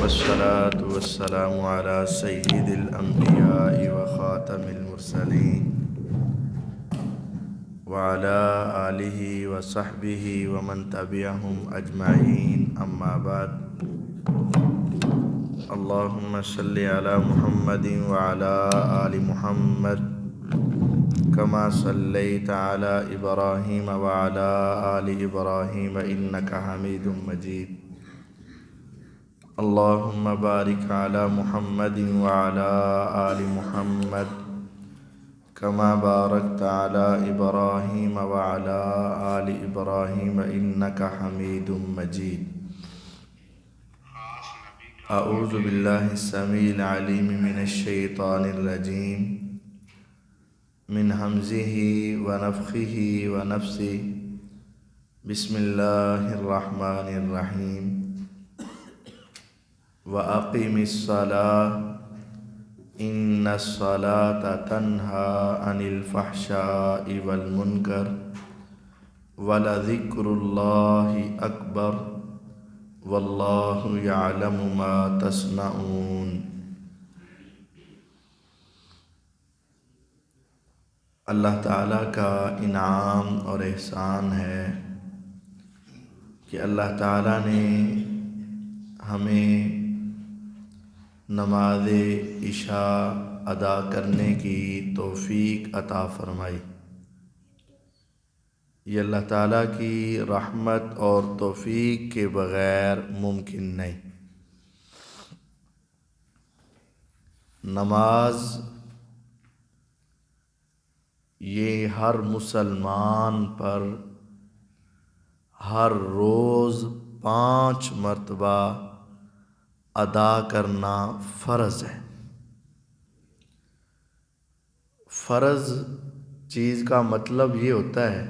والصلاة والسلام على سيد الأنبياء وخاتم المرسلين وعلى آله وصحبه ومن تبعهم أجمعين، أما بعد. اللهم صل على محمد وعلى آل محمد كما صليت على إبراهيم وعلى آل إبراهيم إنك حميد مجيد. اللهم بارك على محمد وعلى آل محمد كما باركت على إبراهيم وعلى آل إبراهيم إنك حميد مجيد. أعوذ بالله السميع العليم من الشيطان الرجيم من همزه ونفخه ونفسه. بسم الله الرحمن الرحيم. وأقم الصلاة إن الصلاة تنهى عن الفحشاء والمنكر ولذكر الله أكبر والله يعلم ما تصنعون. اللہ تعالیٰ کا انعام اور احسان ہے کہ اللہ تعالیٰ نے ہمیں نماز عشاء ادا کرنے کی توفیق عطا فرمائی. یہ اللہ تعالیٰ کی رحمت اور توفیق کے بغیر ممکن نہیں. نماز یہ ہر مسلمان پر ہر روز 5 مرتبہ ادا کرنا فرض ہے. فرض چیز کا مطلب یہ ہوتا ہے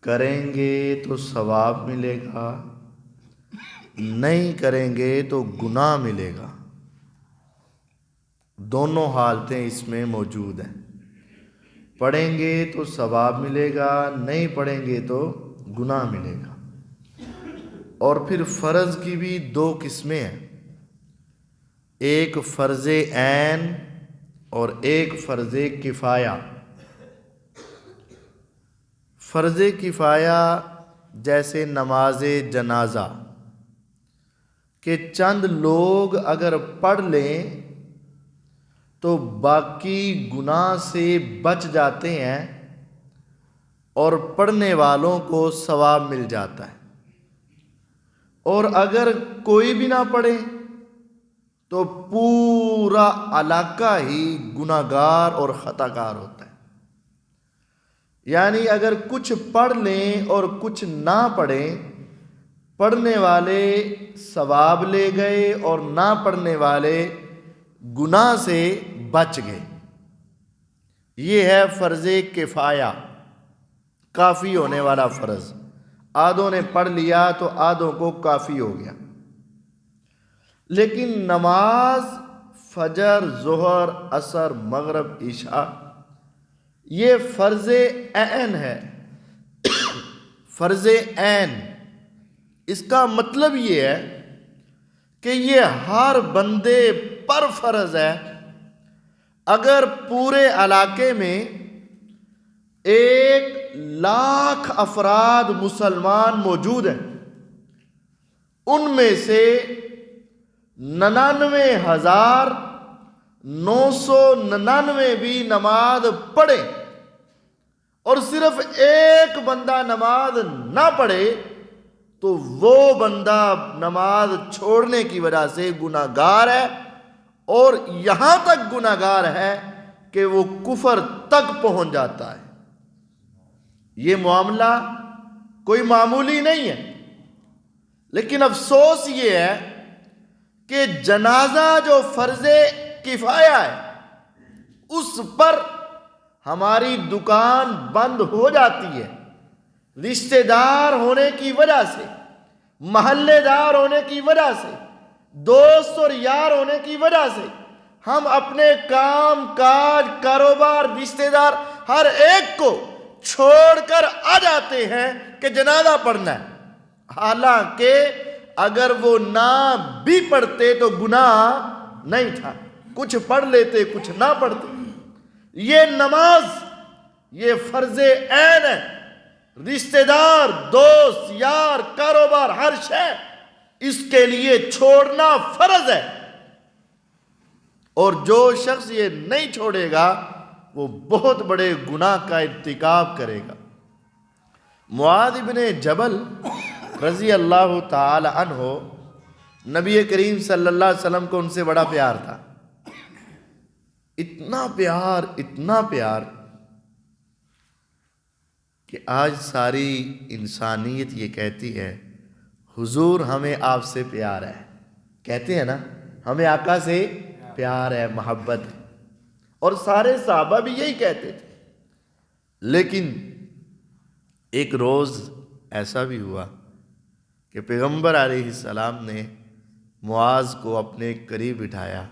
کریں گے تو ثواب ملے گا، نہیں کریں گے تو گناہ ملے گا. دونوں حالتیں اس میں موجود ہیں. پڑھیں گے تو ثواب ملے گا، نہیں پڑھیں گے تو گناہ ملے گا. اور پھر فرض کی بھی 2 قسمیں ہیں، ایک فرض عین اور ایک فرض کفایہ. فرض کفایہ جیسے نماز جنازہ کہ چند لوگ اگر پڑھ لیں تو باقی گناہ سے بچ جاتے ہیں اور پڑھنے والوں کو ثواب مل جاتا ہے. اور اگر کوئی بھی نہ پڑھے تو پورا علاقہ ہی گناہگار اور خطا کار ہوتا ہے. یعنی اگر کچھ پڑھ لیں اور کچھ نہ پڑھیں، پڑھنے والے ثواب لے گئے اور نہ پڑھنے والے گناہ سے بچ گئے. یہ ہے فرض کفایہ، کافی ہونے والا فرض. آدھوں نے پڑھ لیا تو آدھوں کو کافی ہو گیا. لیکن نماز فجر، ظہر، عصر، مغرب، عشاء یہ فرض عین ہے. فرض عین اس کا مطلب یہ ہے کہ یہ ہر بندے پر فرض ہے. اگر پورے علاقے میں 1,00,000 افراد مسلمان موجود ہیں، ان میں سے 99,999 بھی نماز پڑھے اور صرف ایک بندہ نماز نہ پڑھے تو وہ بندہ نماز چھوڑنے کی وجہ سے گناہگار ہے، اور یہاں تک گناہگار ہے کہ وہ کفر تک پہنچ جاتا ہے. یہ معاملہ کوئی معمولی نہیں ہے. لیکن افسوس یہ ہے کہ جنازہ جو فرض کفایہ ہے اس پر ہماری دکان بند ہو جاتی ہے. رشتہ دار ہونے کی وجہ سے، محلے دار ہونے کی وجہ سے، دوست اور یار ہونے کی وجہ سے ہم اپنے کام کاج، کاروبار، رشتہ دار ہر ایک کو چھوڑ کر آ جاتے ہیں کہ جنازہ پڑھنا ہے. حالانکہ اگر وہ نہ بھی پڑھتے تو گناہ نہیں تھا، کچھ پڑھ لیتے کچھ نہ پڑھتے۔ یہ نماز یہ فرض عین ہے، رشتہ دار، دوست، یار، کاروبار، ہر شے اس کے لیے چھوڑنا فرض ہے، اور جو شخص یہ نہیں چھوڑے گا وہ بہت بڑے گناہ کا ارتکاب کرے گا۔ معاذ بن جبل رضی اللہ تعالی عنہ، نبی کریم صلی اللہ علیہ وسلم کو ان سے بڑا پیار تھا، اتنا پیار کہ آج ساری انسانیت یہ کہتی ہے حضور ہمیں آپ سے پیار ہے، کہتے ہیں نا ہمیں آقا سے پیار ہے، محبت ہے، اور سارے صحابہ بھی یہی کہتے تھے۔ لیکن ایک روز ایسا بھی ہوا کہ پیغمبر علیہ السلام نے معاذ کو اپنے قریب بٹھایا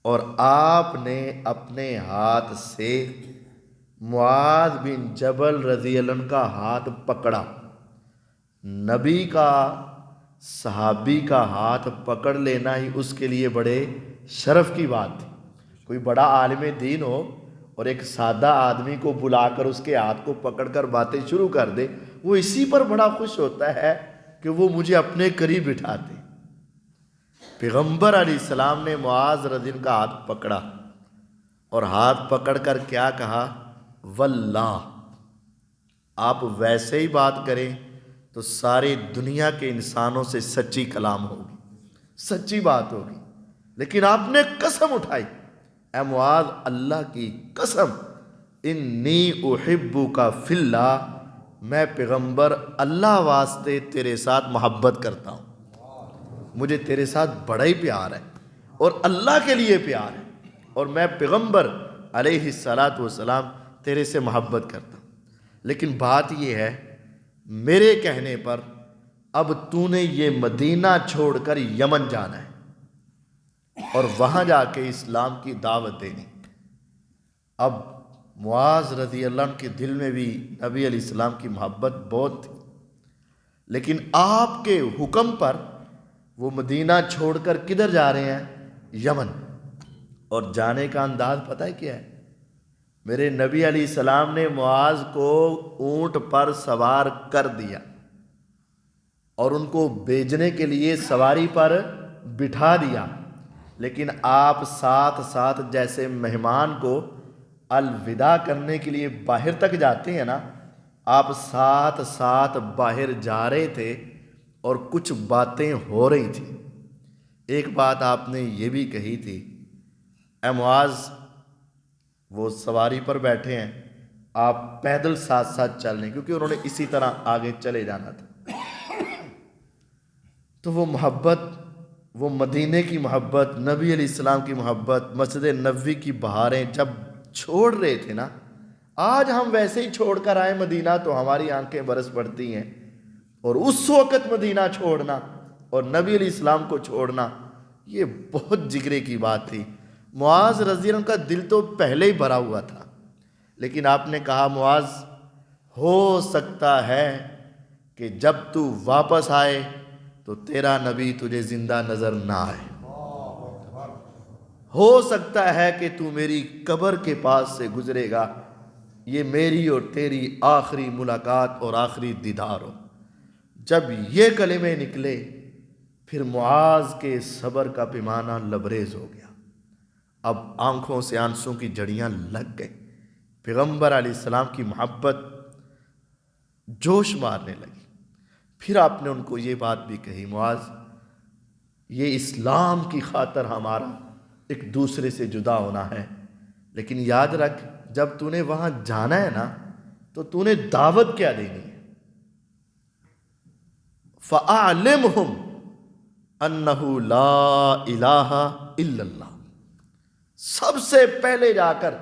اور آپ نے اپنے ہاتھ سے معاذ بن جبل رضی اللہ عنہ کا ہاتھ پکڑا۔ نبی کا، صحابی کا ہاتھ پکڑ لینا ہی اس کے لیے بڑے شرف کی بات تھی۔ کوئی بڑا عالم دین ہو اور ایک سادہ آدمی کو بلا کر اس کے ہاتھ کو پکڑ کر باتیں شروع کر دے، وہ اسی پر بڑا خوش ہوتا ہے کہ وہ مجھے اپنے قریب بٹھاتے۔ پیغمبر علیہ السلام نے معاذ رضی اللہ عنہ کا ہاتھ پکڑا اور ہاتھ پکڑ کر کیا کہا؟ واللہ، آپ ویسے ہی بات کریں تو ساری دنیا کے انسانوں سے سچی کلام ہوگی، سچی بات ہوگی، لیکن آپ نے قسم اٹھائی، اے معاذ اللہ کی قسم، انی احبک فی اللہ، میں پیغمبر اللہ واسطے تیرے ساتھ محبت کرتا ہوں، مجھے تیرے ساتھ بڑا ہی پیار ہے اور اللہ کے لیے پیار ہے، اور میں پیغمبر علیہ السلام تیرے سے محبت کرتا ہوں، لیکن بات یہ ہے میرے کہنے پر اب تو نے یہ مدینہ چھوڑ کر یمن جانا ہے اور وہاں جا کے اسلام کی دعوت دینی۔ اب معاذ رضی اللہ عنہ کے دل میں بھی نبی علیہ السلام کی محبت بہت تھی، لیکن آپ کے حکم پر وہ مدینہ چھوڑ کر کدھر جا رہے ہیں؟ یمن۔ اور جانے کا انداز پتہ ہے کیا ہے؟ میرے نبی علیہ السلام نے معاذ کو اونٹ پر سوار کر دیا اور ان کو بھیجنے کے لیے سواری پر بٹھا دیا، لیکن آپ ساتھ ساتھ جیسے مہمان کو الوداع کرنے کے لیے باہر تک جاتے ہیں نا، آپ ساتھ ساتھ باہر جا رہے تھے اور کچھ باتیں ہو رہی تھیں۔ ایک بات آپ نے یہ بھی کہی تھی، اے معاذ، وہ سواری پر بیٹھے ہیں، آپ پیدل ساتھ ساتھ چل رہے ہیں، کیونکہ انہوں نے اسی طرح آگے چلے جانا تھا۔ تو وہ محبت، وہ مدینے کی محبت، نبی علیہ السلام کی محبت، مسجد نبوی کی بہاریں جب چھوڑ رہے تھے نا، آج ہم ویسے ہی چھوڑ کر آئے مدینہ تو ہماری آنکھیں برس پڑتی ہیں، اور اس وقت مدینہ چھوڑنا اور نبی علیہ السلام کو چھوڑنا یہ بہت جگرے کی بات تھی۔ معاذ رضی اللہ عنہ کا دل تو پہلے ہی بھرا ہوا تھا، لیکن آپ نے کہا معاذ، ہو سکتا ہے کہ جب تو واپس آئے تو تیرا نبی تجھے زندہ نظر نہ آئے، ہو سکتا ہے کہ تو میری قبر کے پاس سے گزرے گا، یہ میری اور تیری آخری ملاقات اور آخری دیدار ہو۔ جب یہ کلمے نکلے پھر معاذ کے صبر کا پیمانہ لبریز ہو گیا، اب آنکھوں سے آنسوں کی جھڑیاں لگ گئیں، پیغمبر علیہ السلام کی محبت جوش مارنے لگی۔ پھر آپ نے ان کو یہ بات بھی کہی، معاذ، یہ اسلام کی خاطر ہمارا ایک دوسرے سے جدا ہونا ہے، لیکن یاد رکھ جب تو نے وہاں جانا ہے نا تو تو نے دعوت کیا دینی ہے؟ فَأَعْلِمْهُمْ أَنَّهُ لَا إِلَٰهَ إِلَّا اللَّهُ، سب سے پہلے جا کر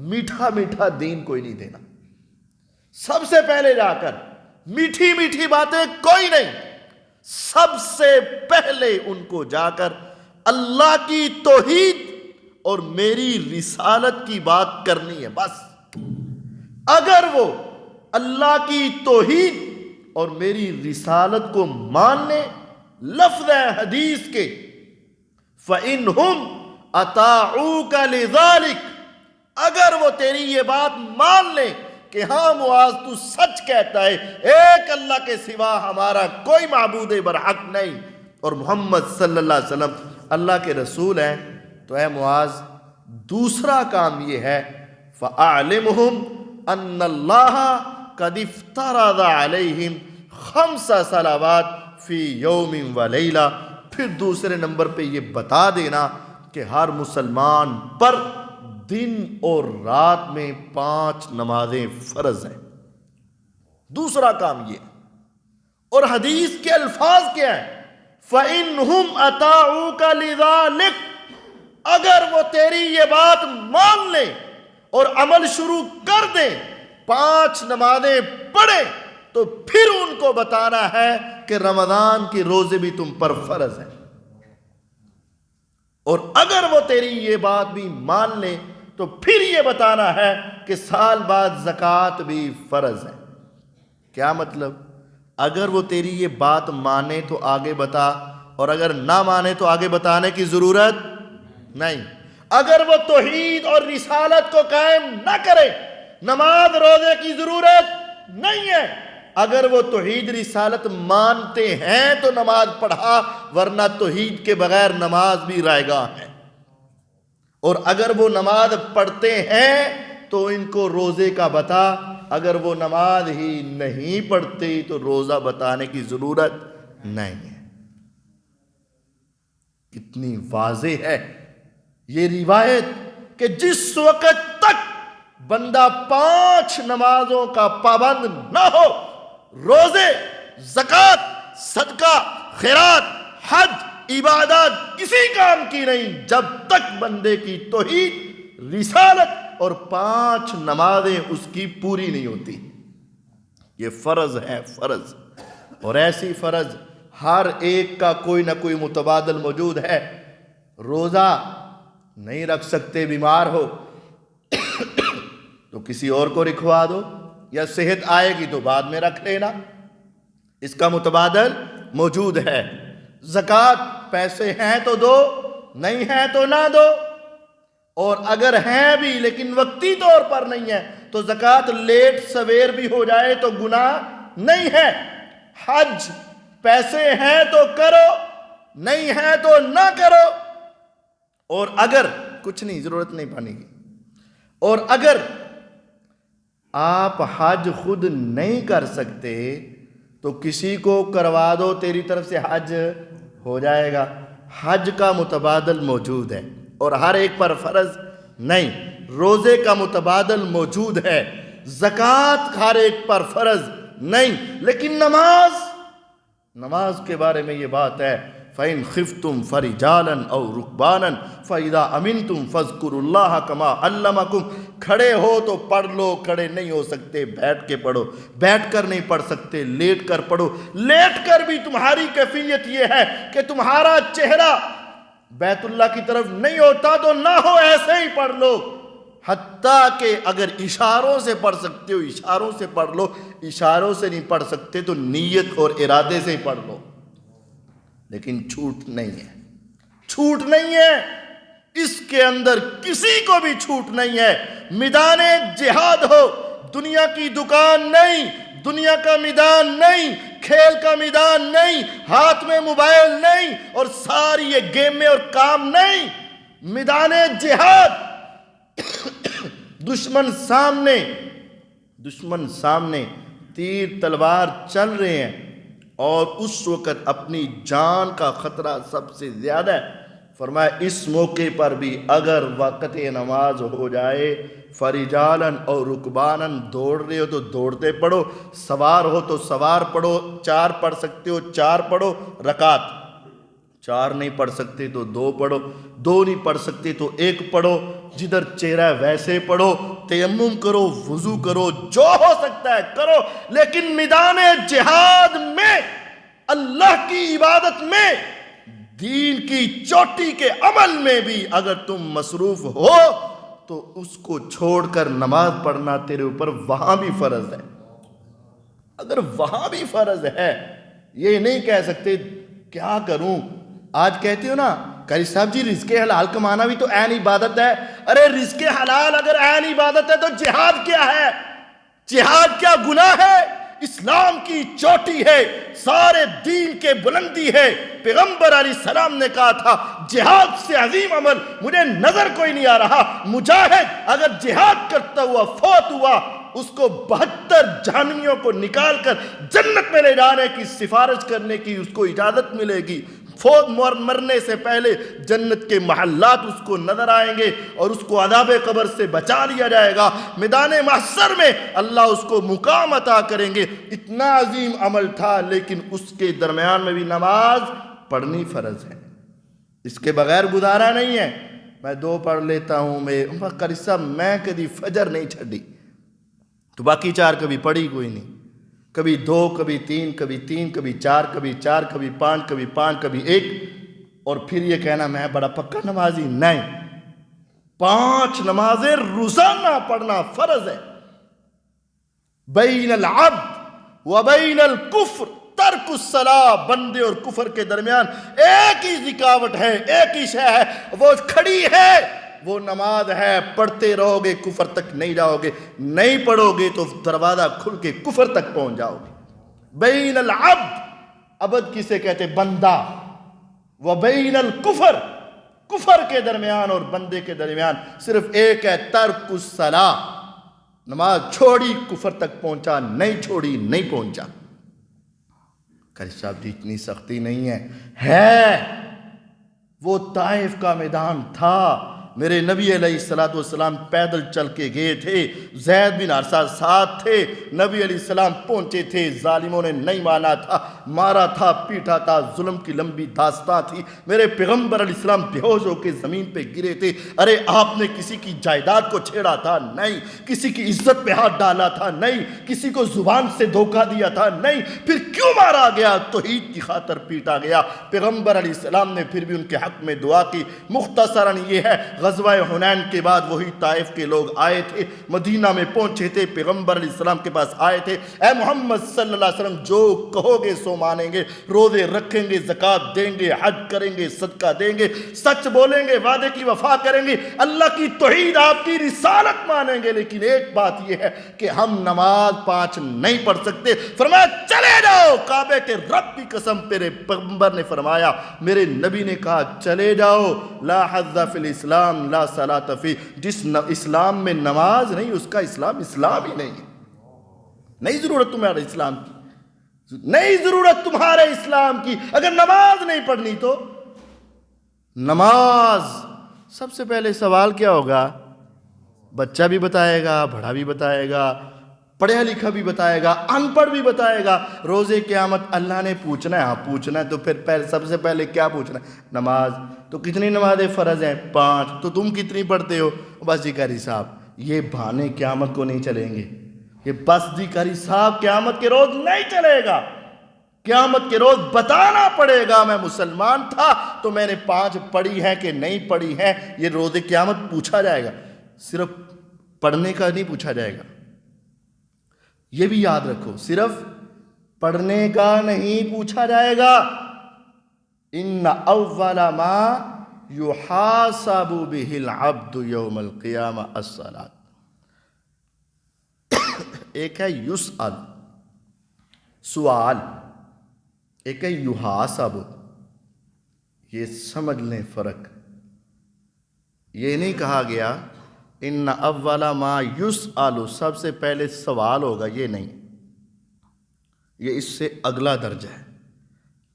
میٹھا میٹھا دین کوئی نہیں دینا، سب سے پہلے جا کر میٹھی میٹھی باتیں کوئی نہیں، سب سے پہلے ان کو جا کر اللہ کی توحید اور میری رسالت کی بات کرنی ہے۔ بس اگر وہ اللہ کی توحید اور میری رسالت کو مان لیں، لفظ ہے حدیث کے، فَإِنْهُمْ أَطَاعُوكَ لِذَلِكَ، اگر وہ تیری یہ بات مان لیں کہ ہاں معاذ تو سچ کہتا ہے، ایک اللہ کے سوا ہمارا کوئی معبود برحق نہیں، اور محمد صلی اللہ علیہ وسلم اللہ کے رسول ہیں، تو اے معاذ دوسرا کام یہ ہے، فَأَعْلِمْهُمْ أَنَّ اللَّهَ قَدْ افْتَرَضَ عَلَيْهِمْ 5 صلوات فی یوم ولیلہ، پھر دوسرے نمبر پہ یہ بتا دینا کہ ہر مسلمان پر دن اور رات میں 5 نمازیں فرض ہیں۔ دوسرا کام یہ، اور حدیث کے الفاظ کیا ہیں؟ فَإِنْهُمْ أَطَاعُوكَ لِذَلِكَ، اگر وہ تیری یہ بات مان لیں اور عمل شروع کر دیں، 5 نمازیں پڑھیں، تو پھر ان کو بتانا ہے کہ رمضان کی روزے بھی تم پر فرض ہیں، اور اگر وہ تیری یہ بات بھی مان لیں تو پھر یہ بتانا ہے کہ سال بعد زکوٰۃ بھی فرض ہے۔ کیا مطلب؟ اگر وہ تیری یہ بات مانے تو آگے بتا، اور اگر نہ مانے تو آگے بتانے کی ضرورت نہیں۔ اگر وہ توحید اور رسالت کو قائم نہ کرے، نماز روزے کی ضرورت نہیں ہے۔ اگر وہ توحید رسالت مانتے ہیں تو نماز پڑھا، ورنہ توحید کے بغیر نماز بھی رائگاں ہے۔ اور اگر وہ نماز پڑھتے ہیں تو ان کو روزے کا بتا، اگر وہ نماز ہی نہیں پڑھتے تو روزہ بتانے کی ضرورت نہیں ہے۔ کتنی واضح ہے یہ روایت کہ جس وقت تک بندہ 5 نمازوں کا پابند نہ ہو، روزے، زکوٰۃ، صدقہ، خیرات، حج، عبادات کسی کام کی نہیں، جب تک بندے کی توحید، رسالت اور 5 نمازیں اس کی پوری نہیں ہوتی۔ یہ فرض ہے، فرض، اور ایسی فرض ہر ایک کا کوئی نہ کوئی متبادل موجود ہے۔ روزہ نہیں رکھ سکتے، بیمار ہو تو کسی اور کو رکھوا دو، یا صحت آئے گی تو بعد میں رکھ لینا، اس کا متبادل موجود ہے۔ زکوٰۃ، پیسے ہیں تو دو، نہیں ہیں تو نہ دو، اور اگر ہیں بھی لیکن وقتی طور پر نہیں ہے تو زکوٰۃ لیٹ سویر بھی ہو جائے تو گناہ نہیں ہے۔ حج، پیسے ہیں تو کرو، نہیں ہیں تو نہ کرو، اور اگر کچھ نہیں، ضرورت نہیں پانے کی، اور اگر آپ حج خود نہیں کر سکتے تو کسی کو کروا دو، تیری طرف سے حج ہو جائے گا۔ حج کا متبادل موجود ہے اور ہر ایک پر فرض نہیں۔ روزے کا متبادل موجود ہے، زکوٰۃ ہر ایک پر فرض نہیں، لیکن نماز کے بارے میں یہ بات ہے، فَإِنْ خِفْتُمْ فَرِجَالًا أَوْ رُكْبَانًا فَإِذَا أَمِنْتُمْ فَاذْكُرُوا اللَّهَ كَمَا عَلَّمَكُمْ، کھڑے ہو تو پڑھ لو، کھڑے نہیں ہو سکتے بیٹھ کے پڑھو، بیٹھ کر نہیں پڑھ سکتے لیٹ کر پڑھو، لیٹ کر بھی تمہاری کیفیت یہ ہے کہ تمہارا چہرہ بیت اللہ کی طرف نہیں ہوتا تو نہ ہو، ایسے ہی پڑھ لو، حتیٰ کہ اگر اشاروں سے پڑھ سکتے ہو اشاروں سے پڑھ لو، اشاروں سے نہیں پڑھ سکتے تو نیت اور ارادے سے ہی پڑھ لو، لیکن چھوٹ نہیں ہے، چھوٹ نہیں ہے، اس کے اندر کسی کو بھی چھوٹ نہیں ہے۔ میدان جہاد ہو، دنیا کی دکان نہیں، دنیا کا میدان نہیں، کھیل کا میدان نہیں، ہاتھ میں موبائل نہیں، اور ساری یہ گیمیں اور کام نہیں، میدان جہاد، دشمن سامنے تیر تلوار چل رہے ہیں، اور اس وقت اپنی جان کا خطرہ سب سے زیادہ ہے۔ فرمایا اس موقع پر بھی اگر وقت نماز ہو جائے، فَرِجَالًا أَوْ رُكْبَانًا، دوڑ رہے ہو تو دوڑتے پڑھو، سوار ہو تو سوار پڑھو، 4 پڑھ سکتے ہو 4 پڑھو، رکعت 4 نہیں پڑھ سکتے تو 2 پڑھو، 2 نہیں پڑھ سکتے تو 1 پڑھو، جدھر چہرہ ویسے پڑھو، تیمم کرو، وضو کرو، جو ہو سکتا ہے کرو، لیکن میدان جہاد میں، اللہ کی عبادت میں، دین کی چوٹی کے عمل میں بھی اگر تم مصروف ہو تو اس کو چھوڑ کر نماز پڑھنا تیرے اوپر وہاں بھی فرض ہے۔ اگر وہاں بھی فرض ہے، یہ نہیں کہہ سکتے کیا کروں؟ آج کہتے ہو نا قاری صاحب جی رزق حلال کمانا بھی تو عین عبادت ہے. ارے رزق حلال اگر عین عبادت ہے تو جہاد کیا ہے؟ جہاد کیا گناہ ہے؟ اسلام کی چوٹی ہے، سارے دین کے بلندی ہے. پیغمبر علیہ السلام نے کہا تھا جہاد سے عظیم عمل مجھے نظر کوئی نہیں آ رہا. مجاہد اگر جہاد کرتا ہوا فوت ہوا، اس کو 72 جہنمیوں کو نکال کر جنت میں لے جانے کی سفارش کرنے کی اس کو اجازت ملے گی. فوت مرنے سے پہلے جنت کے محلات اس کو نظر آئیں گے اور اس کو عذاب قبر سے بچا لیا جائے گا. میدان محشر میں اللہ اس کو مقام عطا کریں گے. اتنا عظیم عمل تھا، لیکن اس کے درمیان میں بھی نماز پڑھنی فرض ہے. اس کے بغیر گزارا نہیں ہے. میں 2 پڑھ لیتا ہوں، قاری صاحب میں کبھی فجر نہیں چھڈی تو باقی 4 کبھی پڑھی کوئی نہیں. کبھی 2 کبھی 3 کبھی 3 کبھی 4 کبھی 4 کبھی 5 کبھی 5 کبھی 1. اور پھر یہ کہنا میں بڑا پکا نمازی. نہیں، 5 نمازیں روزانہ پڑھنا فرض ہے. بین العبد و بین الکفر ترک الصلاۃ. بندے اور کفر کے درمیان ایک ہی رکاوٹ ہے، ایک ہی شے ہے، وہ کھڑی ہے، وہ نماز ہے. پڑھتے رہو گے کفر تک نہیں جاؤ گے، نہیں پڑھو گے تو دروازہ کھل کے کفر تک پہنچ جاؤ گے. بین العبد، عبد کسے کہتے؟ بندہ. و بین الکفر، کفر کے درمیان اور بندے کے درمیان صرف ایک ہے، ترک الصلاۃ. نماز چھوڑی کفر تک پہنچا، نہیں چھوڑی نہیں پہنچا. قاری صاحب جی اتنی سختی نہیں ہے. وہ طائف کا میدان تھا. میرے نبی علیہ السلام پیدل چل کے گئے تھے، زید بن حارثہ ساتھ تھے. نبی علیہ السلام پہنچے تھے، ظالموں نے نہیں مانا تھا، مارا تھا، پیٹا تھا، ظلم کی لمبی داستان تھی. میرے پیغمبر علیہ السلام بے ہوش ہو کے زمین پہ گرے تھے. ارے آپ نے کسی کی جائیداد کو چھیڑا تھا؟ نہیں. کسی کی عزت پہ ہاتھ ڈالا تھا؟ نہیں. کسی کو زبان سے دھوکہ دیا تھا؟ نہیں. پھر کیوں مارا گیا؟ توحید کی خاطر پیٹا گیا. پیغمبر علیہ السلام نے پھر بھی ان کے حق میں دعا کی. مختصراً یہ ہے، غزوہ حنین کے بعد وہی طائف کے لوگ آئے تھے، مدینہ میں پہنچے تھے، پیغمبر علیہ السلام کے پاس آئے تھے. اے محمد صلی اللہ علیہ وسلم جو کہو گے سو مانیں گے، روزے رکھیں گے، زکوٰۃ دیں گے، حج کریں گے، صدقہ دیں گے، سچ بولیں گے، وعدے کی وفا کریں گے، اللہ کی توحید آپ کی رسالت مانیں گے. لیکن ایک بات یہ ہے کہ ہم نماز 5 نہیں پڑھ سکتے. فرمایا چلے جاؤ. کعبے کے رب کی قسم میرے پیغمبر نے فرمایا، میرے نبی نے کہا چلے جاؤ. لا حظ فی الاسلام لا صلاۃ فی. جس اسلام میں نماز نہیں اس کا اسلام اسلام ہی نہیں ہے. نہیں ضرورت تمہارے اسلام کی، نہیں ضرورت تمہارے اسلام کی. اگر نماز نہیں پڑھنی تو نماز. سب سے پہلے سوال کیا ہوگا؟ بچہ بھی بتائے گا، بڑا بھی بتائے گا، پڑھا لکھا بھی بتائے گا، ان پڑھ بھی بتائے گا. روزے قیامت اللہ نے پوچھنا ہے. ہاں پوچھنا ہے تو پھر سب سے پہلے کیا پوچھنا ہے؟ نماز. تو کتنی نمازیں فرض ہیں؟ 5. تو تم کتنی پڑھتے ہو؟ بس جی قاری صاحب یہ بہانے قیامت کو نہیں چلیں گے. یہ بس جی قاری صاحب قیامت کے روز نہیں چلے گا. قیامت کے روز بتانا پڑے گا میں مسلمان تھا تو میں نے 5 پڑھی ہیں کہ نہیں پڑھی ہیں. یہ روز قیامت پوچھا جائے گا. صرف پڑھنے کا نہیں پوچھا جائے گا. یہ بھی یاد رکھو، صرف پڑھنے کا نہیں پوچھا جائے گا. ان اول ما یحاسب به العبد یوم القیامہ الصلاۃ. ایک ہے یسأل سوال، ایک ہے یحاسب. یہ سمجھ لیں فرق. یہ نہیں کہا گیا ان اول ما یسأل سب سے پہلے سوال ہوگا، یہ نہیں، یہ اس سے اگلا درجہ ہے.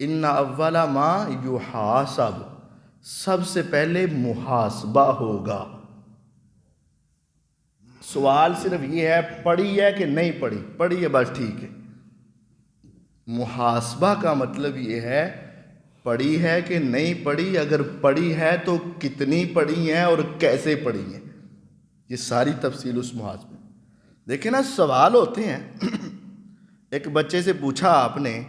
ان اول ما یحاسب سب سے پہلے محاسبہ ہوگا. سوال صرف یہ ہے پڑھی ہے کہ نہیں پڑھی، پڑھی ہے بس ٹھیک ہے. محاسبہ کا مطلب یہ ہے پڑھی ہے کہ نہیں پڑھی، اگر پڑھی ہے تو کتنی پڑھی ہیں اور کیسے پڑھی ہیں. یہ ساری تفصیل اس محاسبے. دیکھیں نا سوال ہوتے ہیں. ایک بچے سے پوچھا آپ نے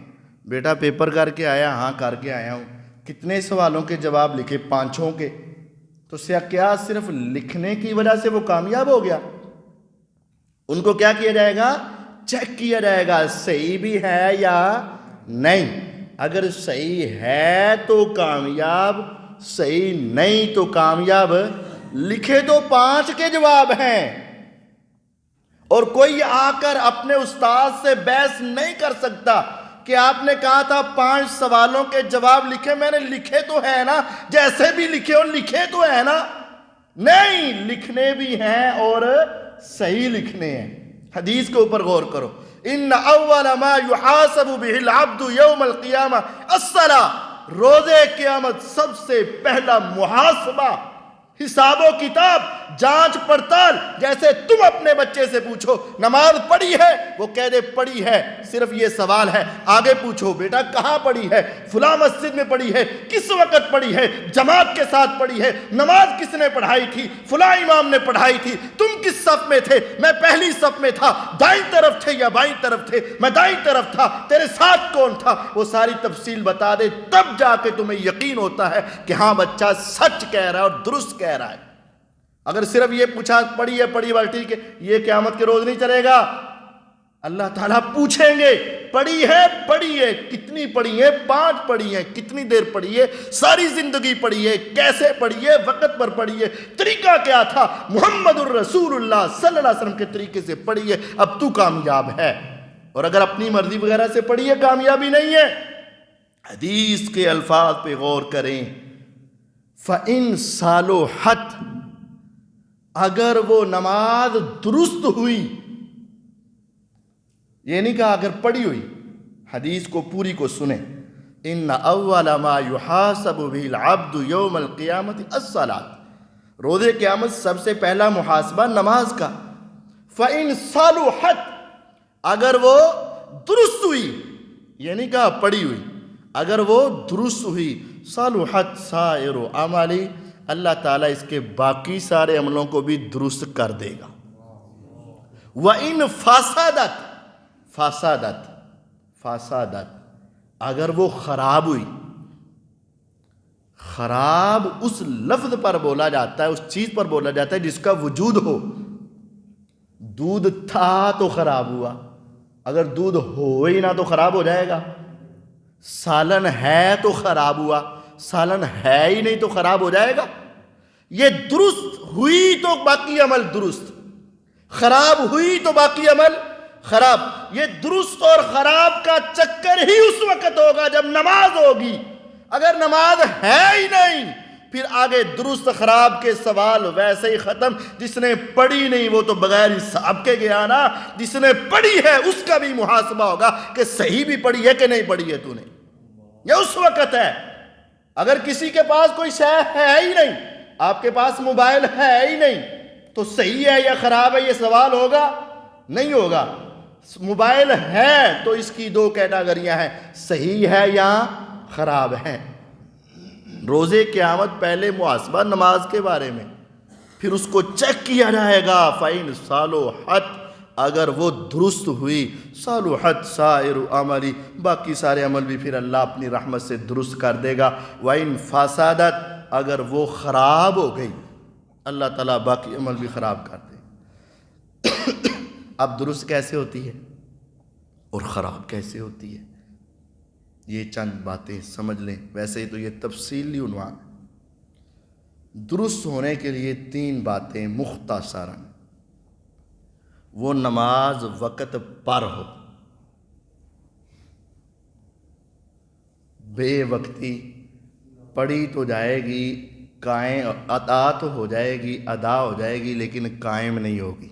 بیٹا پیپر کر کے آیا؟ ہاں کر کے آیا ہوں. کتنے سوالوں کے جواب لکھے؟ 5 کے. تو کیا صرف لکھنے کی وجہ سے وہ کامیاب ہو گیا؟ ان کو کیا کیا جائے گا؟ چیک کیا جائے گا صحیح بھی ہے یا نہیں. اگر صحیح ہے تو کامیاب، صحیح نہیں تو کامیاب۔ لکھے تو 5 کے جواب ہیں، اور کوئی آ کر اپنے استاد سے بحث نہیں کر سکتا کہ آپ نے کہا تھا 5 سوالوں کے جواب لکھے، میں نے لکھے تو ہے نا، جیسے بھی لکھے اور لکھے تو ہے نا۔ نہیں، لکھنے بھی ہیں اور صحیح لکھنے ہیں۔ حدیث کے اوپر غور کرو، ان اول ما یحاسب به العبد یوم القیامہ الصلاۃ، روز قیامت سب سے پہلا محاسبہ، حساب و کتاب، جانچ پڑتال، جیسے تم اپنے بچے سے پوچھو نماز پڑھی ہے، وہ کہہ دے پڑھی ہے، صرف یہ سوال ہے، آگے پوچھو بیٹا کہاں پڑھی ہے، فلاں مسجد میں پڑھی ہے، کس وقت پڑھی ہے، جماعت کے ساتھ پڑھی ہے، نماز کس نے پڑھائی تھی، فلاں امام نے پڑھائی تھی، تم کس صف میں تھے، میں پہلی صف میں تھا، دائیں طرف تھے یا بائیں طرف تھے، میں دائیں طرف تھا، تیرے ساتھ کون تھا، وہ ساری تفصیل بتا دے، تب جا کے تمہیں یقین ہوتا ہے کہ ہاں بچہ سچ کہہ رہا ہے اور درست کہہ رہا ہے۔ اگر صرف یہ پوچھا پڑھی ہے ٹھیک ہے، یہ قیامت کے روز نہیں چلے گا۔ اللہ تعالیٰ پوچھیں گے پڑھی ہے، کتنی پڑھی ہے، 5 پڑھی ہے، کتنی دیر پڑھی ہے، ساری زندگی پڑھی ہے، کیسے پڑھی ہے، وقت پر پڑھی ہے، طریقہ کیا تھا، محمد الرسول اللہ صلی اللہ علیہ وسلم کے طریقے سے پڑھی ہے، اب تو کامیاب ہے۔ اور اگر اپنی مرضی وغیرہ سے پڑھی ہے، کامیابی نہیں ہے۔ حدیث کے الفاظ پہ غور کریں، فَإِن صَلُحَتْ، اگر وہ نماز درست ہوئی، یہ نہیں کہا اگر پڑھی ہوئی، حدیث کو پوری کو سنیں، ان اول ما یحاسب به العبد یوم القیامت الصلاۃ، روز قیامت سب سے پہلا محاسبہ نماز کا۔ فَإِن صَلُحَتْ، اگر وہ درست ہوئی، یہ نہیں کہا پڑھی ہوئی، اگر وہ درست ہوئی، صَلُحَتْ سَائِرُ عَمَلِ، اللہ تعالیٰ اس کے باقی سارے عملوں کو بھی درست کر دے گا۔ وَإِن فَسَدَتْ، اگر وہ خراب ہوئی، خراب اس لفظ پر بولا جاتا ہے، اس چیز پر بولا جاتا ہے جس کا وجود ہو۔ دودھ تھا تو خراب ہوا، اگر دودھ ہو ہی نہ تو خراب ہو جائے گا۔ سالن ہے تو خراب ہوا، سالن ہے ہی نہیں تو خراب ہو جائے گا۔ یہ درست ہوئی تو باقی عمل درست، خراب ہوئی تو باقی عمل خراب۔ یہ درست اور خراب کا چکر ہی اس وقت ہوگا جب نماز ہوگی۔ اگر نماز ہے ہی نہیں، پھر آگے درست خراب کے سوال ویسے ہی ختم۔ جس نے پڑھی نہیں وہ تو بغیر حساب کے گیا نا، جس نے پڑھی ہے اس کا بھی محاسبہ ہوگا کہ صحیح بھی پڑھی ہے کہ نہیں پڑھی ہے تو نے۔ یہ اس وقت ہے، اگر کسی کے پاس کوئی شے ہے ہی نہیں، آپ کے پاس موبائل ہے ہی نہیں، تو صحیح ہے یا خراب ہے یہ سوال ہوگا؟ نہیں ہوگا۔ موبائل ہے تو اس کی 2 کیٹاگریاں ہیں، صحیح ہے یا خراب ہے۔ روز قیامت پہلے محاسبہ نماز کے بارے میں، پھر اس کو چیک کیا جائے گا۔ فَإِن صَلُحَتْ، اگر وہ درست ہوئی، صَلُحَتْ سَائِرُ عَمَلِ، باقی سارے عمل بھی پھر اللہ اپنی رحمت سے درست کر دے گا۔ وَإِن فَسَدَتْ، اگر وہ خراب ہو گئی، اللہ تعالیٰ باقی عمل بھی خراب کر دے۔ اب درست کیسے ہوتی ہے اور خراب کیسے ہوتی ہے، یہ چند باتیں سمجھ لیں۔ ویسے تو یہ تفصیلی عنوان ہے۔ درست ہونے کے لیے 3 باتیں مختصراً، وہ نماز وقت پر ہو، بے وقتی پڑھی تو جائے گی، قائم ادا تو ہو جائے گی، ادا ہو جائے گی، لیکن قائم نہیں ہوگی۔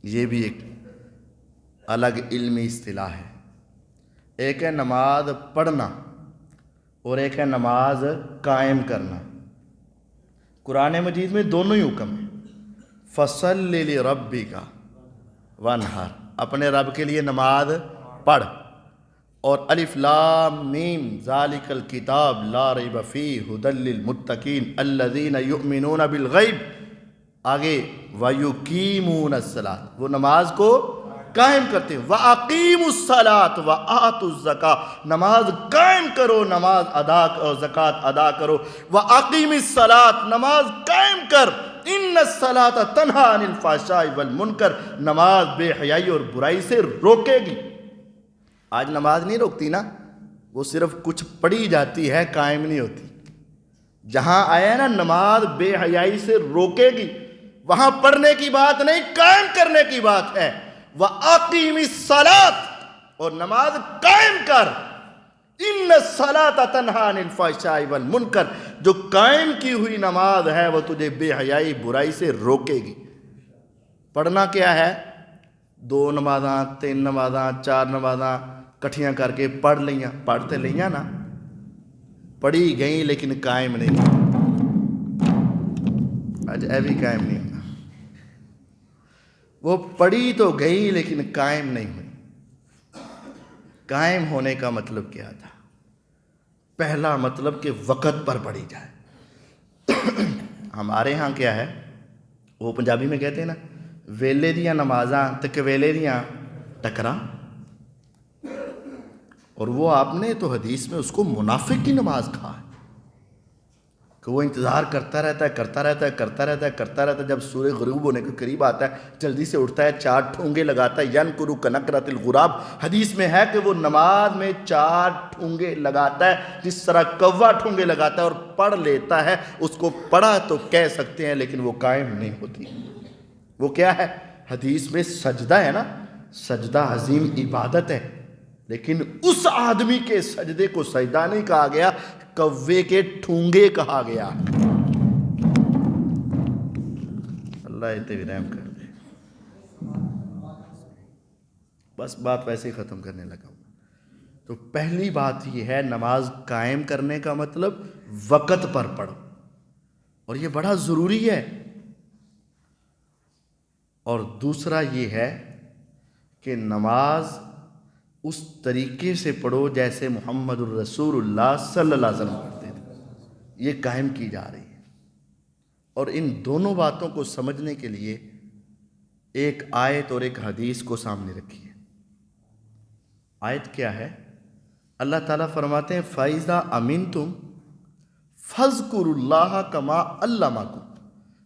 یہ بھی ایک الگ علمی اصطلاح ہے۔ ایک ہے نماز پڑھنا اور ایک ہے نماز قائم کرنا۔ قرآن مجید میں دونوں ہی حکم ہیں۔ فَصَلِّ لِرَبِّكَ وَانْحَرْ، اپنے رب کے لیے نماز پڑھ۔ اور الف لام میم ذالک الکتاب لا ریب فیہ ھدی للمتقین الذین یؤمنون بالغیب، آگے وَیُقِیمُونَ الصَّلَاةَ، وہ نماز کو قائم کرتے ہیں۔ وَأَقِیمُوا الصَّلَاةَ وَآتُوا الزَّکَاةَ، نماز قائم کرو، نماز ادا اور زکوٰۃ ادا کرو۔ وَأَقِیمِ الصَّلَاةَ، نماز قائم کر، إِنَّ الصَّلَاةَ تَنْہَىٰ عَنِ الْفَحْشَاءِ وَالْمُنکَرِ، نماز بے حیائی اور برائی سے روکے گی۔ آج نماز نہیں روکتی نا، وہ صرف کچھ پڑھی جاتی ہے، قائم نہیں ہوتی۔ جہاں آیا نا نماز بے حیائی سے روکے گی، وہاں پڑھنے کی بات نہیں، قائم کرنے کی بات ہے۔ وَأَقِيمِ الصَّلَاةَ، اور نماز قائم کر۔ إِنَّ الصَّلَاةَ تَنْهَىٰ عَنِ الْفَحْشَاءِ وَالْمُنکَرِ، جو قائم کی ہوئی نماز ہے وہ تجھے بے حیائی برائی سے روکے گی۔ پڑھنا کیا ہے؟ 2 نمازاں 3 نمازاں 4 نمازاں کٹھیاں کر کے پڑھ لیاں، پڑھتے لیاں نا، پڑھی گئیں لیکن قائم نہیں ہوئی۔ آج اے بھی قائم نہیں ہونا۔ وہ پڑھی تو گئی لیکن قائم نہیں ہوئی۔ قائم ہونے کا مطلب کیا تھا؟ پہلا مطلب کہ وقت پر پڑھی جائے۔ ہمارے ہاں کیا ہے، وہ پنجابی میں کہتے ہیں نا، ویلے دیاں نمازاں تے ویلے دیاں ٹکراں، اور وہ آپ نے تو حدیث میں اس کو منافق کی نماز کہا ہے کہ وہ انتظار کرتا رہتا ہے، جب سورج غروب ہونے کے قریب آتا ہے جلدی سے اٹھتا ہے، 4 ٹھونگے لگاتا ہے، ینکرو کنکرۃ الغراب، حدیث میں ہے کہ وہ نماز میں 4 ٹھونگے لگاتا ہے جس طرح کوا ٹھونگے لگاتا ہے اور پڑھ لیتا ہے۔ اس کو پڑھا تو کہہ سکتے ہیں لیکن وہ قائم نہیں ہوتی۔ وہ کیا ہے؟ حدیث میں سجدہ ہے نا، سجدہ عظیم عبادت ہے، لیکن اس آدمی کے سجدے کو سجدہ نہیں کہا گیا، کوے کے ٹھونگے کہا گیا۔ اللہ اتنے بھی رحم کر دے۔ بس بات ویسے ہی ختم کرنے لگا ہوں۔ تو پہلی بات یہ ہے، نماز قائم کرنے کا مطلب وقت پر پڑھو، اور یہ بڑا ضروری ہے۔ اور دوسرا یہ ہے کہ نماز اس طریقے سے پڑھو جیسے محمد الرسول اللہ صلی اللہ علیہ وسلم پڑھتے تھے، یہ قائم کی جا رہی ہے۔ اور ان دونوں باتوں کو سمجھنے کے لیے ایک آیت اور ایک حدیث کو سامنے رکھیے۔ آیت کیا ہے؟ اللہ تعالیٰ فرماتے ہیں فَإِذَا أَمِنْتُمْ فَاذْكُرُوا اللَّهَ كَمَا عَلَّمَكُمْ۔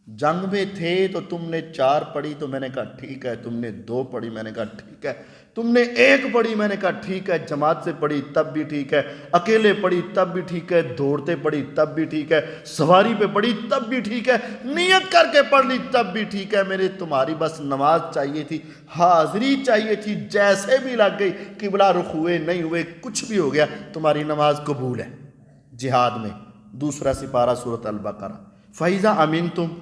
جنگ میں تھے تو تم نے 4 پڑھی تو میں نے کہا ٹھیک ہے، تم نے 2 پڑھی میں نے کہا ٹھیک ہے، تم نے 1 پڑھی میں نے کہا ٹھیک ہے، جماعت سے پڑھی تب بھی ٹھیک ہے، اکیلے پڑھی تب بھی ٹھیک ہے، دوڑتے پڑھی تب بھی ٹھیک ہے، سواری پہ پڑھی تب بھی ٹھیک ہے، نیت کر کے پڑھ لی تب بھی ٹھیک ہے، میرے تمہاری بس نماز چاہیے تھی، حاضری چاہیے تھی، جیسے بھی لگ گئی، قبلہ رخ ہوئے نہیں ہوئے کچھ بھی ہو گیا، تمہاری نماز قبول ہے۔ جہاد میں 2 سپارہ سورۃ البقرہ، فَإِذَا أَمِنْتُمْ،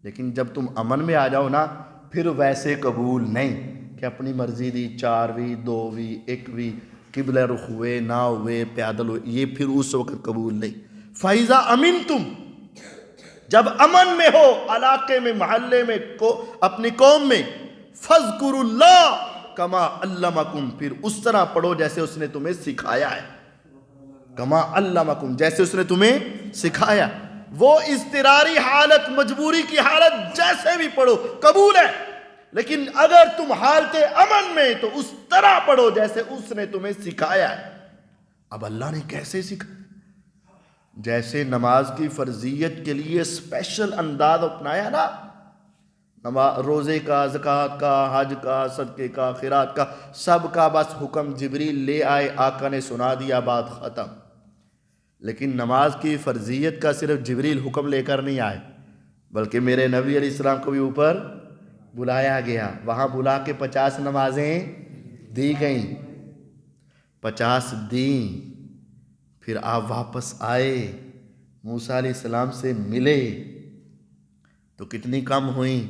لیکن جب تم امن میں آ جاؤ نا، پھر ویسے قبول نہیں کہ اپنی مرضی دی 4ویں 2ویں 1ویں، قبلہ رخ ہوئے نہ ہوئے پیادل ہوئے، یہ پھر اس وقت قبول نہیں۔ فَإِذَا أَمِنْتُمْ، جب امن میں ہو، علاقے میں، محلے میں، اپنی قوم میں، فَاذْكُرُوا اللَّهَ كَمَا عَلَّمَكُمْ، پھر اس طرح پڑھو جیسے اس نے تمہیں سکھایا ہے۔ کما علمکم، جیسے اس نے تمہیں سکھایا۔ وہ اضطراری حالت، مجبوری کی حالت، جیسے بھی پڑھو قبول ہے، لیکن اگر تم حالت امن میں تو اس طرح پڑھو جیسے اس نے تمہیں سکھایا ہے۔ اب اللہ نے کیسے سکھایا؟ جیسے نماز کی فرضیت کے لیے اسپیشل انداز اپنایا نا، روزے کا، زکوٰۃ کا، حج کا، صدقے کا، خیرات کا، سب کا بس حکم جبریل لے آئے، آقا نے سنا دیا، بات ختم۔ لیکن نماز کی فرضیت کا صرف جبریل حکم لے کر نہیں آئے، بلکہ میرے نبی علیہ السلام کو بھی اوپر بلایا گیا، وہاں بلا کے 50 نمازیں دی گئیں، 50 دیں، پھر آپ واپس آئے، موسیٰ علیہ السلام سے ملے تو کتنی کم ہوئیں؟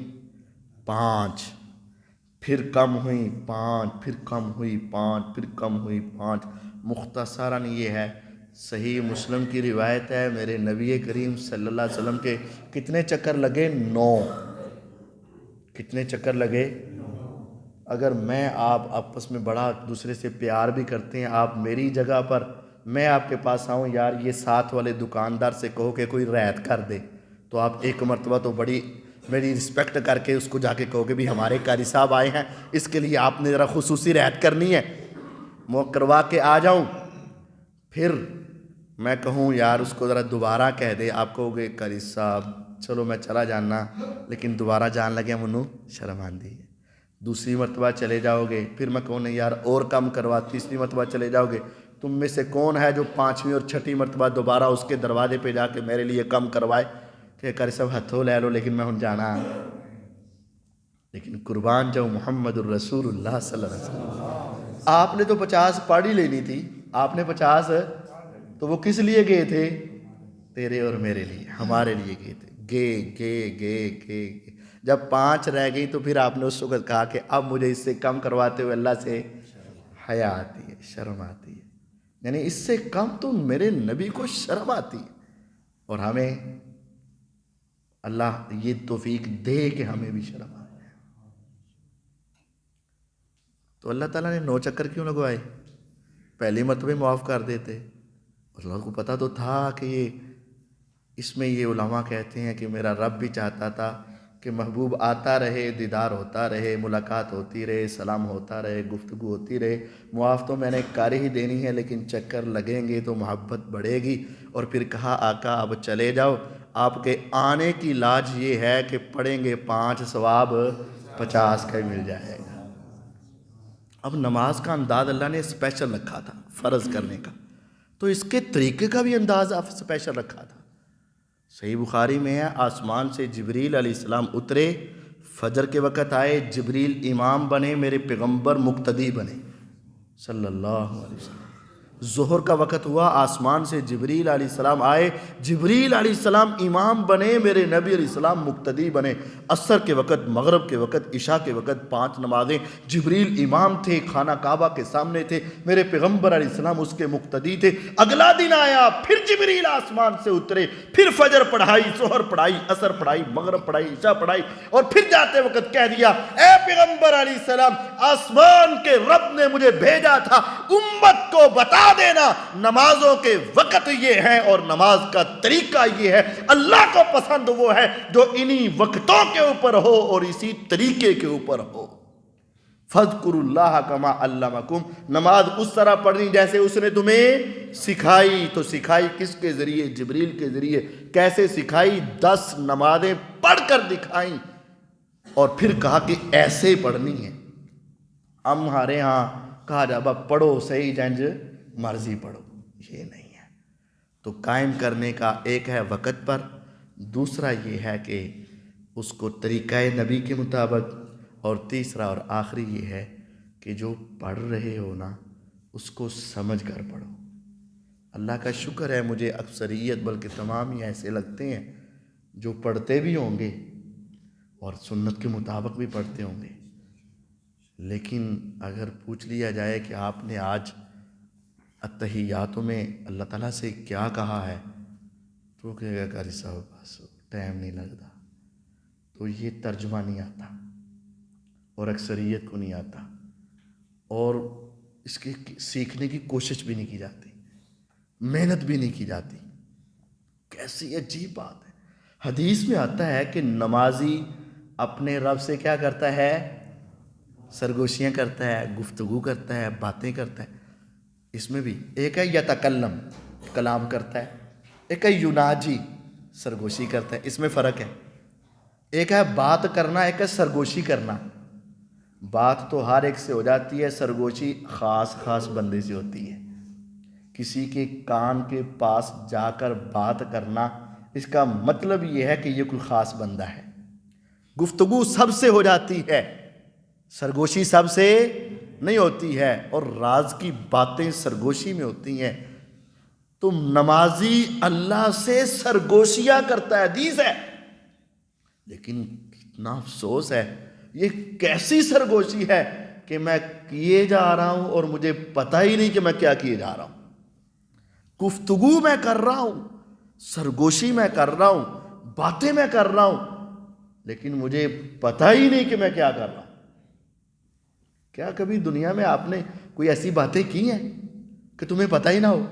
5، پھر کم ہوئیں 5، پھر کم ہوئی 5، پھر کم ہوئی 5۔ مختصراً یہ ہے، صحیح مسلم کی روایت ہے، میرے نبی کریم صلی اللہ علیہ وسلم کے کتنے چکر لگے؟ 9۔ کتنے چکر لگے؟ اگر میں آپ آپس میں بڑا دوسرے سے پیار بھی کرتے ہیں، آپ میری جگہ پر، میں آپ کے پاس آؤں، یار یہ ساتھ والے دکاندار سے کہو کہ کوئی رعایت کر دے، تو آپ ایک مرتبہ تو بڑی میری رسپیکٹ کر کے اس کو جا کے کہو کہ بھی ہمارے قاری صاحب آئے ہیں، اس کے لیے آپ نے ذرا خصوصی رعایت کرنی ہے، میں کروا کے آ جاؤں۔ پھر میں کہوں یار اس کو ذرا دوبارہ کہہ دے، آپ کہو گے قاری صاحب چلو میں چلا جانا، لیکن دوبارہ جان لگے منو شرم آندی ہے۔ دوسری مرتبہ چلے جاؤ گے، پھر میں کہوں نہیں یار اور کم کروا، تیسری مرتبہ چلے جاؤ گے، تم میں سے کون ہے جو 5ویں اور 6ٹھی مرتبہ دوبارہ اس کے دروازے پہ جا کے میرے لیے کم کروائے کہ کر سب ہتھوں لے لو لیکن میں ہوں جانا. لیکن قربان جاؤ محمد الرسول اللہ صلی اللہ علیہ وسلم. آپ نے تو 50 پاڑی لینی تھی, آپ نے 50 تو وہ کس لیے گئے تھے؟ تیرے اور میرے لیے, ہمارے لیے گئے تھے. گے. جب 5 رہ گئی تو پھر آپ نے اس وقت کہا کہ اب مجھے اس سے کم کرواتے ہوئے اللہ سے حیا آتی ہے, شرم آتی ہے. یعنی اس سے کم تو میرے نبی کو شرم آتی ہے. اور ہمیں اللہ یہ توفیق دے کہ ہمیں بھی شرم آئے. تو اللہ تعالیٰ نے 9 چکر کیوں لگوائے؟ پہلی مرتبہ معاف کر دیتے. اللہ کو پتہ تو تھا کہ اس میں یہ علماء کہتے ہیں کہ میرا رب بھی چاہتا تھا کہ محبوب آتا رہے, دیدار ہوتا رہے, ملاقات ہوتی رہے, سلام ہوتا رہے, گفتگو ہوتی رہے. معاف تو میں نے کر ہی دینی ہے لیکن چکر لگیں گے تو محبت بڑھے گی. اور پھر کہا آقا اب چلے جاؤ, آپ کے آنے کی لاج یہ ہے کہ پڑھیں گے 5 ثواب 50 کا ہی مل جائے گا. اب نماز کا انداز اللہ نے اسپیشل رکھا تھا فرض کرنے کا, تو اس کے طریقے کا بھی انداز اسپیشل رکھا تھا. صحیح بخاری میں ہے, آسمان سے جبریل علیہ السلام اترے, فجر کے وقت آئے, جبریل امام بنے, میرے پیغمبر مقتدی بنے صلی اللہ علیہ وسلم. ظہر کا وقت ہوا, آسمان سے جبریل علیہ السلام آئے, جبریل علیہ السلام امام بنے, میرے نبی علیہ السلام مقتدی بنے. عصر کے وقت, مغرب کے وقت, عشاء کے وقت 5 نمازیں, جبریل امام تھے, خانہ کعبہ کے سامنے تھے, میرے پیغمبر علیہ السلام اس کے مقتدی تھے. اگلا دن آیا, پھر جبریل آسمان سے اترے, پھر فجر پڑھائی, ظہر پڑھائی, عصر پڑھائی, مغرب پڑھائی, عشاء پڑھائی, اور پھر جاتے وقت کہہ دیا اے پیغمبر علیہ السلام, آسمان کے رب نے مجھے بھیجا تھا امت کو بتا دینا نمازوں کے وقت یہ ہیں اور نماز کا طریقہ یہ ہے. اللہ کو پسند وہ ہے جو انہی وقتوں کے اوپر ہو اور اسی طریقے کے اوپر ہو. فَاذْكُرُوا اللَّهَ كَمَا عَلَّمَكُمْ, نماز اس طرح پڑھنی جیسے اس نے تمہیں سکھائی. تو سکھائی کس کے ذریعے؟ جبریل کے ذریعے. کیسے سکھائی؟ 10 نمازیں پڑھ کر دکھائیں اور پھر کہا کہ ایسے پڑھنی ہے. ہمارے ہاں کہا جا پڑھو صحیح جنج مرضی پڑھو, یہ نہیں ہے. تو قائم کرنے کا ایک ہے وقت پر, دوسرا یہ ہے کہ اس کو طریقہ نبی کے مطابق, اور تیسرا اور آخری یہ ہے کہ جو پڑھ رہے ہو نا اس کو سمجھ کر پڑھو. اللہ کا شکر ہے مجھے اکثریت بلکہ تمام ہی ایسے لگتے ہیں جو پڑھتے بھی ہوں گے اور سنت کے مطابق بھی پڑھتے ہوں گے, لیکن اگر پوچھ لیا جائے کہ آپ نے آج اتحیاتوں میں اللہ تعالیٰ سے کیا کہا ہے تو کہے گا قاری صاحب بس ٹائم نہیں لگتا. تو یہ ترجمہ نہیں آتا اور اکثریت کو نہیں آتا, اور اس کی سیکھنے کی کوشش بھی نہیں کی جاتی, محنت بھی نہیں کی جاتی. کیسی عجیب بات ہے. حدیث میں آتا ہے کہ نمازی اپنے رب سے کیا کرتا ہے؟ سرگوشیاں کرتا ہے, گفتگو کرتا ہے, باتیں کرتا ہے. اس میں بھی ایک ہے یتکلم, کلام کرتا ہے, ایک ہے یناجی, سرگوشی کرتا ہے. اس میں فرق ہے. ایک ہے بات کرنا, ایک ہے سرگوشی کرنا. بات تو ہر ایک سے ہو جاتی ہے, سرگوشی خاص خاص بندے سے ہوتی ہے. کسی کے کان کے پاس جا کر بات کرنا, اس کا مطلب یہ ہے کہ یہ کوئی خاص بندہ ہے. گفتگو سب سے ہو جاتی ہے, سرگوشی سب سے نہیں ہوتی ہے, اور راز کی باتیں سرگوشی میں ہوتی ہیں. تو نمازی اللہ سے سرگوشیاں کرتا ہے, حدیث ہے. لیکن کتنا افسوس ہے, یہ کیسی سرگوشی ہے کہ میں کیے جا رہا ہوں اور مجھے پتہ ہی نہیں کہ میں کیا کیے جا رہا ہوں. گفتگو میں کر رہا ہوں, سرگوشی میں کر رہا ہوں, باتیں میں کر رہا ہوں, لیکن مجھے پتہ ہی نہیں کہ میں کیا کر رہا ہوں. کیا کبھی دنیا میں آپ نے کوئی ایسی باتیں کی ہیں کہ تمہیں پتہ ہی نہ ہو؟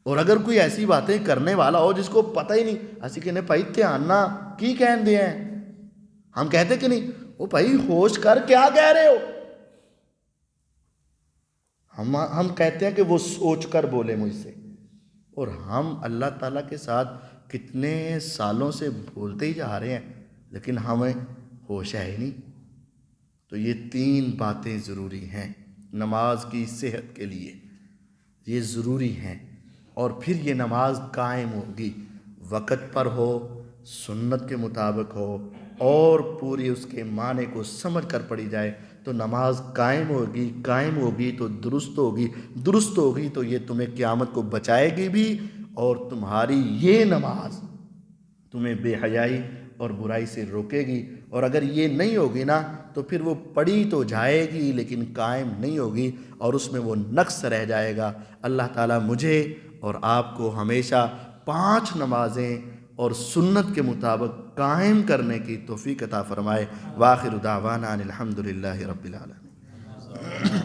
اور اگر کوئی ایسی باتیں کرنے والا ہو جس کو پتہ ہی نہیں, اسی کہنے بھائی دھیان نہ کی کہن دے ہیں, ہم کہتے کہ نہیں وہ بھائی ہوش کر کیا کہہ رہے ہو. ہم کہتے ہیں کہ وہ سوچ کر بولے مجھ سے, اور ہم اللہ تعالیٰ کے ساتھ کتنے سالوں سے بولتے ہی جا رہے ہیں لیکن ہمیں ہوش ہے ہی نہیں. تو یہ 3 باتیں ضروری ہیں نماز کی صحت کے لیے. یہ ضروری ہیں، اور پھر یہ نماز قائم ہوگی، وقت پر ہو، سنت کے مطابق ہو، اور پوری اس کے معنی کو سمجھ کر پڑھی جائے تو نماز قائم ہوگی تو درست ہوگی تو یہ تمہیں قیامت کو بچائے گی بھی، اور تمہاری یہ نماز تمہیں بے حیائی اور برائی سے روکے گی۔ اور اگر یہ نہیں ہوگی نا تو پھر وہ پڑھی تو جائے گی لیکن قائم نہیں ہوگی، اور اس میں وہ نقص رہ جائے گا۔ اللہ تعالیٰ مجھے اور آپ کو ہمیشہ 5 نمازیں اور سنت کے مطابق قائم کرنے کی توفیق عطا فرمائے۔ وآخر دعوانا ان الحمد للہ رب العالمین۔